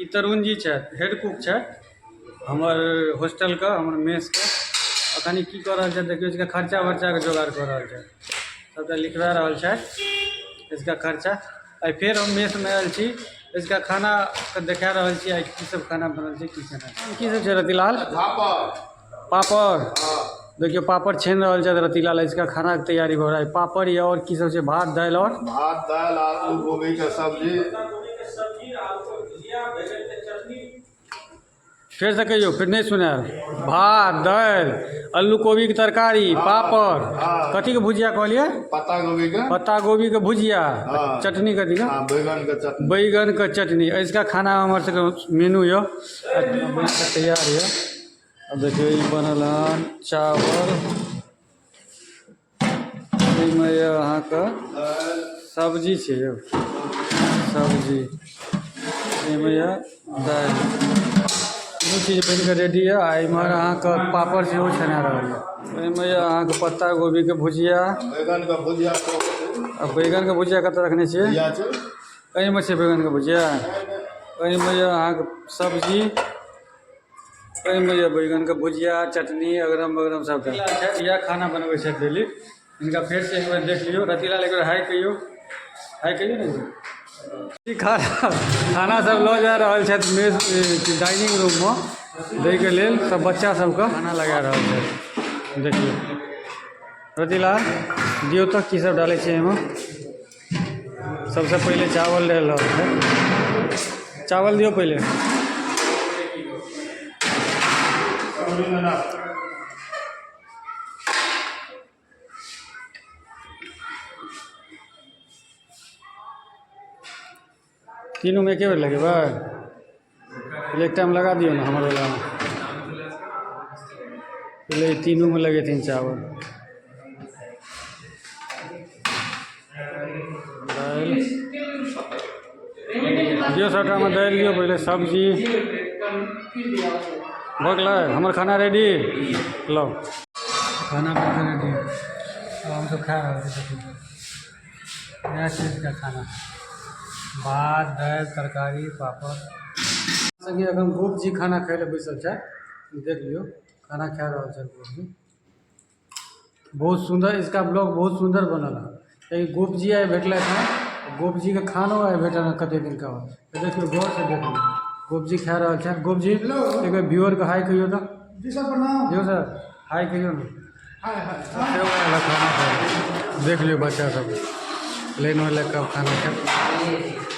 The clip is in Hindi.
ई तरुण जी हेड कुक हमर हॉस्टल का हमर मेस का अखनी की कर रहा है देखिए इसका खर्चा वर्चा के जोगाड़ कर रहा है सबटा लिखवा रहा है इसका खर्चा आई फिर हम मेस में आयल छी इसका खाना के देखा रहा छी आई की सब खाना बनल छै की सब छै रतिलाल पापड़ देखिए पापड़ छेन रहा है रतिलाल इसका खाना की तैयारी हो रहा है पापड़ या और की सब छै भात दाल और आलू गोभी का सब्जी फिर से कहियो फिर नहीं सुना भात दाल आलू गोभी की तरकारी पापड़ कथी के भुजिया कहलिए पत्ता गोभी के भुजिया चटनी कथी का बैगन का चटनी इसका खाना हमारे सबके मेनू यो तैयार है। अब देखिए ये बनल हन चावल में अहाँ का सब्जी छै सब्जी दाल दू चीज बन के रेडी है इमहर अहाँ का पापड़ से छना रहा है अहाँ के पत्ता गोभी के भुजिया बैगन का भुजिया बैगन के भुजिया कत रखने छे में छै बैगन के भुजिया में अहाँ के सब्जी में बैगन के भुजिया चटनी अगरम बगरम सब यह खाना बनबै छै डेली इनका फिर से एक बार देख लियो रतिलाल एक बार हाय कहियो ना खाना सब लो जा रहा है मेज डाइनिंग रूम में दे के लेल सब बच्चा सबका खाना लगा रहा है देखिए रतिलाल दियो तक की सब डाले छे एमे सबसे पहले चावल डाल रहा है चावल दियो पहले तीनों में एक बार लगे पहले एक टाइम लगा दियो ना हमारे वाला पहले तीनों में लगे थे चावल दाल दियो सटा में दाल दियो पहले सब्जी भगल हमार खाना रेडी लो खाना रेडी हम तो खा रहे नया चीज़ का खाना भात दाल तरकारी पापड़ संगे अखन गोप जी खाना खाए ले बैसल है देख लियो खाना खा रहा है गोप जी बहुत सुंदर इसका ब्लॉग बहुत सुंदर बनल है गोप जी आए भेटल है गोप जी के खानो आए भेटल है कते दिन का तो देखियो गौर से देख लियो गोप जी खा रहा है गोप जी एक व्यूअर का हाय कहियो तो जी सर प्रणाम जो सर हाय कहियो ना खाना देख लियो बच्चा सब लेने वाले कब खाना खा